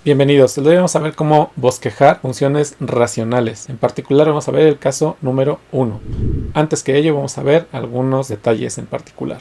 Bienvenidos, hoy vamos a ver cómo bosquejar funciones racionales. En particular vamos a ver el caso número 1. Antes que ello vamos a ver algunos detalles en particular.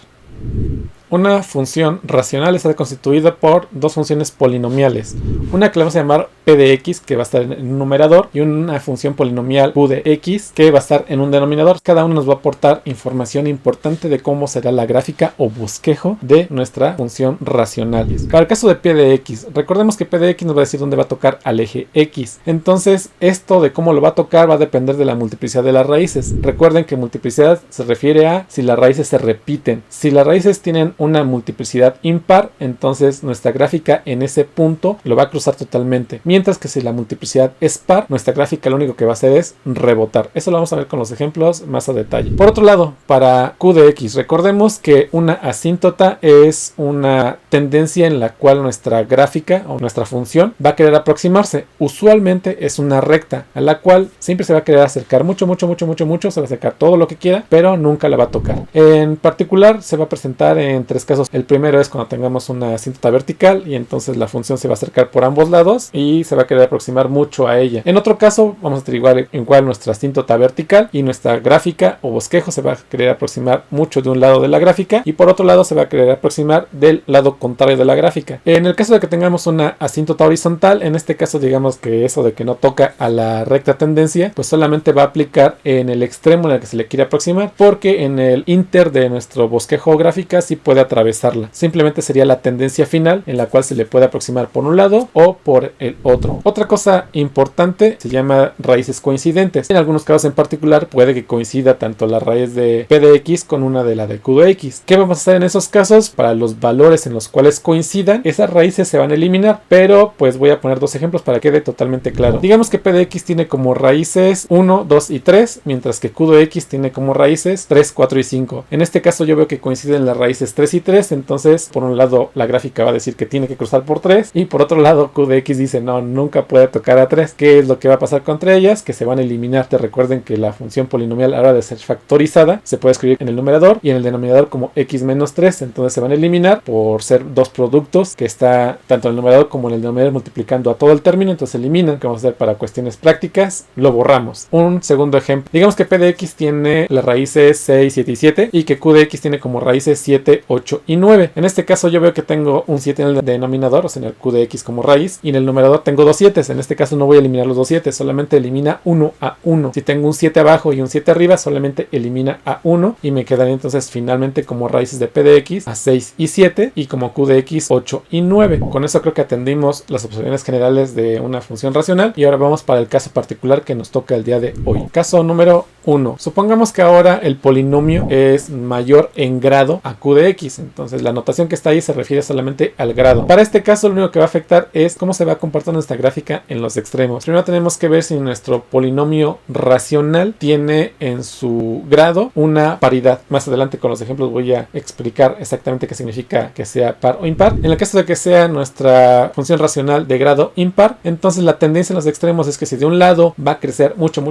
Una función racional está constituida por dos funciones polinomiales. Una que le vamos a llamar p de x, que va a estar en un numerador, y una función polinomial q de x, que va a estar en un denominador. Cada uno nos va a aportar información importante de cómo será la gráfica o bosquejo de nuestra función racional. Para el caso de p de x, recordemos que p de x nos va a decir dónde va a tocar al eje x. Entonces, esto de cómo lo va a tocar va a depender de la multiplicidad de las raíces. Recuerden que multiplicidad se refiere a si las raíces se repiten. Si las raíces tienen una multiplicidad impar, entonces nuestra gráfica en ese punto lo va a cruzar totalmente. Mientras que si la multiplicidad es par, nuestra gráfica lo único que va a hacer es rebotar. Eso lo vamos a ver con los ejemplos más a detalle. Por otro lado, para q de x, recordemos que una asíntota es una tendencia en la cual nuestra gráfica o nuestra función va a querer aproximarse. Usualmente es una recta a la cual siempre se va a querer acercar mucho, se va a acercar todo lo que quiera, pero nunca la va a tocar. En particular se va a presentar en tres casos. El primero es cuando tengamos una asíntota vertical y entonces la función se va a acercar por ambos lados y se va a querer aproximar mucho a ella. En otro caso vamos a tener igual nuestra asíntota vertical y nuestra gráfica o bosquejo se va a querer aproximar mucho de un lado de la gráfica y por otro lado se va a querer aproximar del lado contrario de la gráfica. En el caso de que tengamos una asíntota horizontal, en este caso digamos que eso de que no toca a la recta tendencia, pues solamente va a aplicar en el extremo en el que se le quiere aproximar, porque en el inter de nuestro bosquejo o gráfica sí puede atravesarla. Simplemente sería la tendencia final en la cual se le puede aproximar por un lado o por el otro. Otra cosa importante se llama raíces coincidentes. En algunos casos en particular puede que coincida tanto la raíz de p de x con una de la de q de x. ¿Qué vamos a hacer en esos casos? Para los valores en los cuales coincidan, esas raíces se van a eliminar, pero pues voy a poner dos ejemplos para que quede totalmente claro. Digamos que p de x tiene como raíces 1, 2 y 3, mientras que q de x tiene como raíces 3, 4 y 5. En este caso yo veo que coinciden las raíces 3 y 3, entonces por un lado la gráfica va a decir que tiene que cruzar por 3 y por otro lado q de x dice no, nunca puede tocar a 3. ¿Qué es lo que va a pasar contra ellas? Que se van a eliminar. Te recuerden que la función polinomial a la hora de ser factorizada se puede escribir en el numerador y en el denominador como x menos 3, entonces se van a eliminar por ser dos productos que está tanto en el numerador como en el denominador multiplicando a todo el término, entonces se eliminan. ¿Qué vamos a hacer para cuestiones prácticas? Lo borramos. Un segundo ejemplo, digamos que p de x tiene las raíces 6, 7 y 7 y que q de x tiene como raíces 7, 8 y 9. En este caso yo veo que tengo un 7 en el denominador, o sea en el q de x como raíz, y en el numerador tengo dos 7. En este caso no voy a eliminar los dos 7, solamente elimina 1 a 1. Si tengo un 7 abajo y un 7 arriba, solamente elimina a 1 y me quedaría entonces finalmente como raíces de p de x a 6 y 7 y como q de x 8 y 9. Con eso creo que atendimos las observaciones generales de una función racional y ahora vamos para el caso particular que nos toca el día de hoy. Caso número 1. Supongamos que ahora el polinomio es mayor en grado a q de x, entonces la notación que está ahí se refiere solamente al grado. Para este caso lo único que va a afectar es cómo se va a comportar nuestra gráfica en los extremos. Primero tenemos que ver si nuestro polinomio racional tiene en su grado una paridad. Más adelante con los ejemplos voy a explicar exactamente qué significa que sea par o impar. En el caso de que sea nuestra función racional de grado impar, entonces la tendencia en los extremos es que si de un lado va a crecer mucho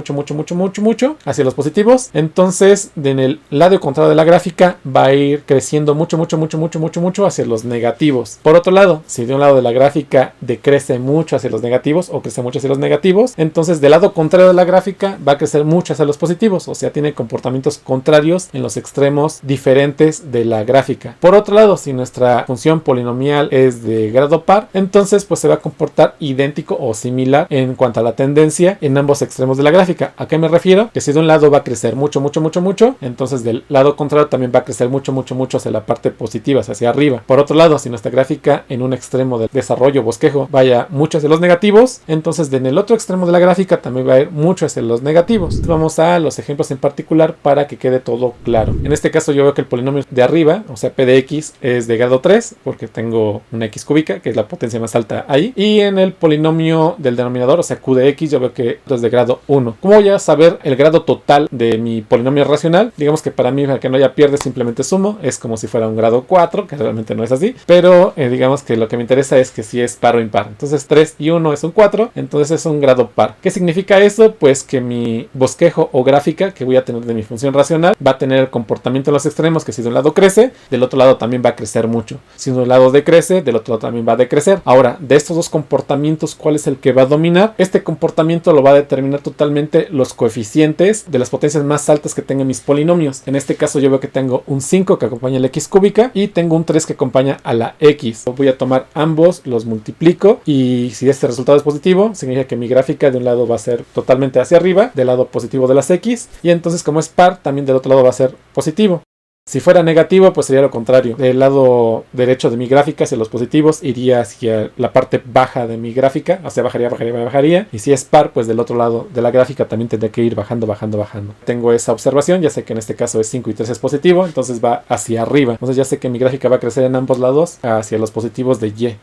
hacia los positivos, entonces en el lado contrario de la gráfica va a ir creciendo mucho hacia los negativos. Por otro lado, si de un lado de la gráfica decrece mucho hacia los negativos o crece mucho hacia los negativos, entonces del lado contrario de la gráfica va a crecer mucho hacia los positivos, o sea tiene comportamientos contrarios en los extremos diferentes de la gráfica. Por otro lado, si nuestra función polinomial es de grado par, entonces pues se va a comportar idéntico o similar en cuanto a la tendencia en ambos extremos de la gráfica. ¿A qué me refiero? Que si de un lado va a crecer mucho, entonces del lado contrario también va a crecer mucho hacia la parte positiva, hacia arriba. Por otro lado, si nuestra gráfica en un extremo del desarrollo bosquejo vaya mucho hacia los negativos, entonces en el otro extremo de la gráfica también va a ir mucho hacia los negativos. Vamos a los ejemplos en particular para que quede todo claro. En este caso yo veo que el polinomio de arriba, o sea p de x, es de grado 3 porque tengo una x cúbica que es la potencia más alta ahí, y en el polinomio del denominador, o sea q de x, yo veo que es de grado 1. ¿Cómo voy a saber el grado total total de mi polinomio racional. Digamos que para mí, para que no haya pierde, simplemente sumo. Es como si fuera un grado 4, que realmente no es así. Pero digamos que lo que me interesa es que si es par o impar. Entonces 3 y 1 es un 4, entonces es un grado par. ¿Qué significa eso? Pues que mi bosquejo o gráfica que voy a tener de mi función racional va a tener el comportamiento en los extremos, que si de un lado crece, del otro lado también va a crecer mucho. Si de un lado decrece, del otro lado también va a decrecer. Ahora, de estos dos comportamientos, ¿cuál es el que va a dominar? Este comportamiento lo va a determinar totalmente los coeficientes de las potencias más altas que tengan mis polinomios. En este caso yo veo que tengo un 5 que acompaña a la x cúbica y tengo un 3 que acompaña a la x. Voy a tomar ambos, los multiplico y si este resultado es positivo, significa que mi gráfica de un lado va a ser totalmente hacia arriba, del lado positivo de las x, y entonces como es par, también del otro lado va a ser positivo. Si fuera negativo, pues sería lo contrario. Del lado derecho de mi gráfica, hacia los positivos, iría hacia la parte baja de mi gráfica, o sea, bajaría. Y si es par, pues del otro lado de la gráfica también tendría que ir bajando. Tengo esa observación, ya sé que en este caso es 5 y 3 es positivo, entonces va hacia arriba. Entonces ya sé que mi gráfica va a crecer en ambos lados hacia los positivos de y.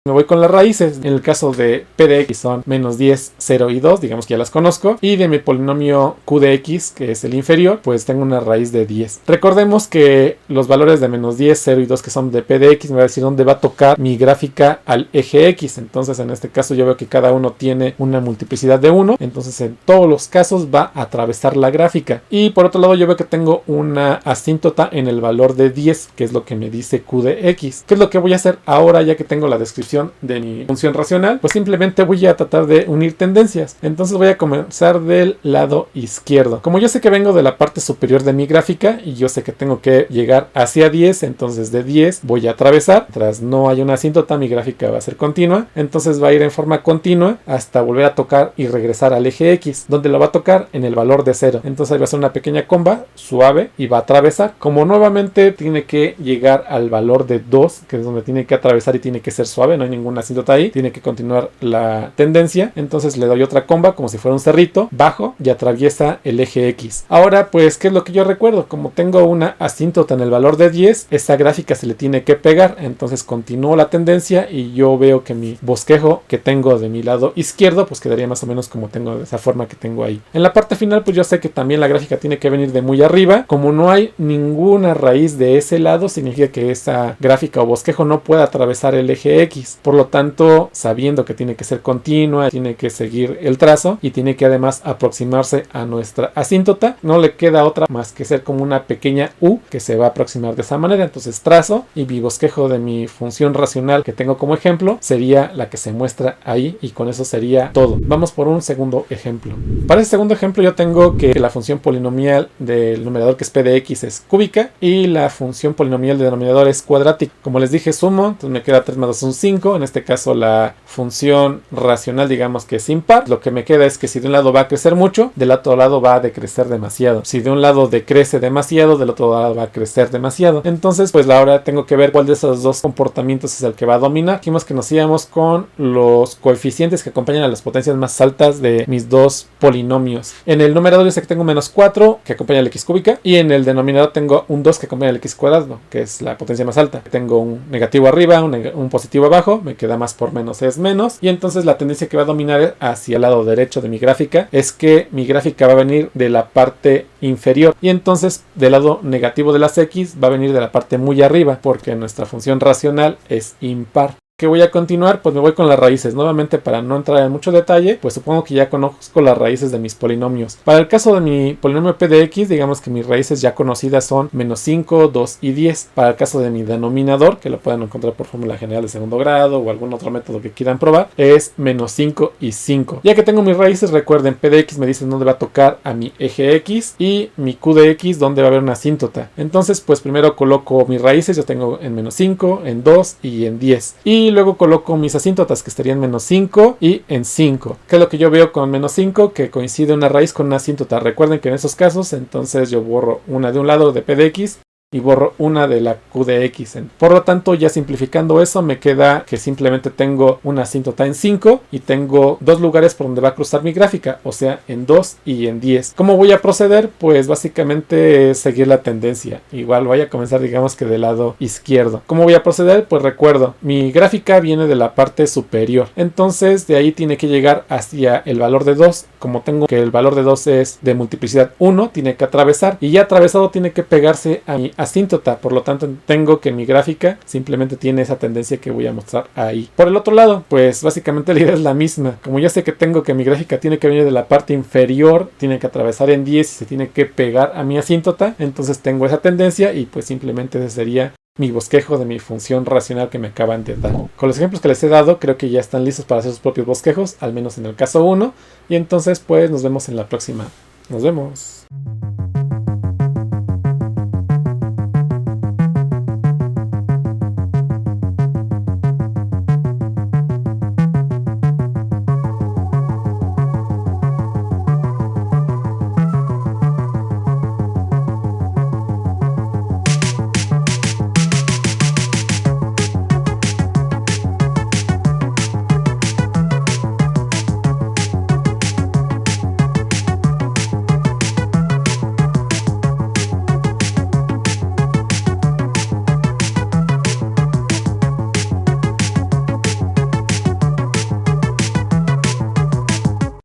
Me voy con las raíces. En el caso de p de x son menos 10, 0 y 2, digamos que ya las conozco. Y de mi polinomio q de x, que es el inferior, pues tengo una raíz de 10. Recordemos que los valores de menos 10, 0 y 2 que son de p de x me va a decir dónde va a tocar mi gráfica al eje x. Entonces en este caso yo veo que cada uno tiene una multiplicidad de 1. Entonces en todos los casos va a atravesar la gráfica. Y por otro lado yo veo que tengo una asíntota en el valor de 10, que es lo que me dice q de x. ¿Qué es lo que voy a hacer ahora ya que tengo la descripción de mi función racional? Pues simplemente voy a tratar de unir tendencias. Entonces voy a comenzar del lado izquierdo. Como yo sé que vengo de la parte superior de mi gráfica y yo sé que tengo que llegar hacia 10, entonces de 10 voy a atravesar. Tras no hay una asíntota, mi gráfica va a ser continua, entonces va a ir en forma continua hasta volver a tocar y regresar al eje x, donde lo va a tocar en el valor de 0. Entonces ahí va a ser una pequeña comba suave y va a atravesar. Como nuevamente tiene que llegar al valor de 2, que es donde tiene que atravesar y tiene que ser suave, no hay ninguna asíntota ahí, tiene que continuar la tendencia, entonces le doy otra comba como si fuera un cerrito, bajo y atraviesa el eje x. Ahora pues, ¿qué es lo que yo recuerdo? Como tengo una asíntota en el valor de 10, esta gráfica se le tiene que pegar, entonces continúo la tendencia y yo veo que mi bosquejo que tengo de mi lado izquierdo pues quedaría más o menos como tengo, de esa forma que tengo ahí. En la parte final pues yo sé que también la gráfica tiene que venir de muy arriba. Como no hay ninguna raíz de ese lado, significa que esa gráfica o bosquejo no puede atravesar el eje x. Por lo tanto, sabiendo que tiene que ser continua, tiene que seguir el trazo y tiene que además aproximarse a nuestra asíntota, no le queda otra más que ser como una pequeña u que se va a aproximar de esa manera. Entonces trazo y mi bosquejo de mi función racional que tengo como ejemplo sería la que se muestra ahí, y con eso sería todo. Vamos por un segundo ejemplo. Para ese segundo ejemplo yo tengo que la función polinomial del numerador, que es p de x, es cúbica y la función polinomial del denominador es cuadrática. Como les dije, sumo, entonces me queda 3 más 2 un 5. En este caso la función racional digamos que es impar. Lo que me queda es que si de un lado va a crecer mucho, del otro lado va a decrecer demasiado. Si de un lado decrece demasiado, del otro lado va a crecer demasiado. Entonces pues ahora tengo que ver cuál de esos dos comportamientos es el que va a dominar. Dijimos que nos íbamos con los coeficientes que acompañan a las potencias más altas de mis dos polinomios. En el numerador yo sé que tengo menos 4 que acompaña a la x cúbica, y en el denominador tengo un 2 que acompaña al x cuadrado, que es la potencia más alta. Tengo un negativo arriba, un positivo abajo, me queda más por menos es menos, y entonces la tendencia que va a dominar hacia el lado derecho de mi gráfica es que mi gráfica va a venir de la parte inferior, y entonces del lado negativo de las x va a venir de la parte muy arriba, porque nuestra función racional es impar. ¿Qué voy a continuar? Pues me voy con las raíces. Nuevamente, para no entrar en mucho detalle, pues supongo que ya conozco las raíces de mis polinomios. Para el caso de mi polinomio p de x, digamos que mis raíces ya conocidas son menos 5, 2 y 10. Para el caso de mi denominador, que lo pueden encontrar por fórmula general de segundo grado o algún otro método que quieran probar, es menos 5 y 5. Ya que tengo mis raíces, recuerden, p de x me dice dónde va a tocar a mi eje x, y mi q de x dónde va a haber una asíntota. Entonces, pues primero coloco mis raíces. Yo tengo en menos 5, en 2 y en 10. Y luego coloco mis asíntotas, que estarían menos 5 y en 5. ¿Qué es lo que yo veo con menos 5? Que coincide una raíz con una asíntota. Recuerden que en esos casos, entonces yo borro una de un lado de p de x y borro una de la Q de X. Por lo tanto, ya simplificando eso, me queda que simplemente tengo una asíntota en 5 y tengo dos lugares por donde va a cruzar mi gráfica, o sea, en 2 y en 10. ¿Cómo voy a proceder? Pues básicamente es seguir la tendencia. Igual voy a comenzar, digamos que del lado izquierdo. ¿Cómo voy a proceder? Pues recuerdo, mi gráfica viene de la parte superior. Entonces, de ahí tiene que llegar hacia el valor de 2. Como tengo que el valor de 2 es de multiplicidad 1, tiene que atravesar. Y ya atravesado tiene que pegarse a mi asíntota. Por lo tanto, tengo que mi gráfica simplemente tiene esa tendencia que voy a mostrar ahí. Por el otro lado, pues básicamente la idea es la misma. Como ya sé que tengo que mi gráfica tiene que venir de la parte inferior, tiene que atravesar en 10 y se tiene que pegar a mi asíntota, entonces tengo esa tendencia y pues simplemente ese sería mi bosquejo de mi función racional que me acaban de dar. Con los ejemplos que les he dado, creo que ya están listos para hacer sus propios bosquejos, al menos en el caso 1, y entonces pues nos vemos en la próxima. Nos vemos.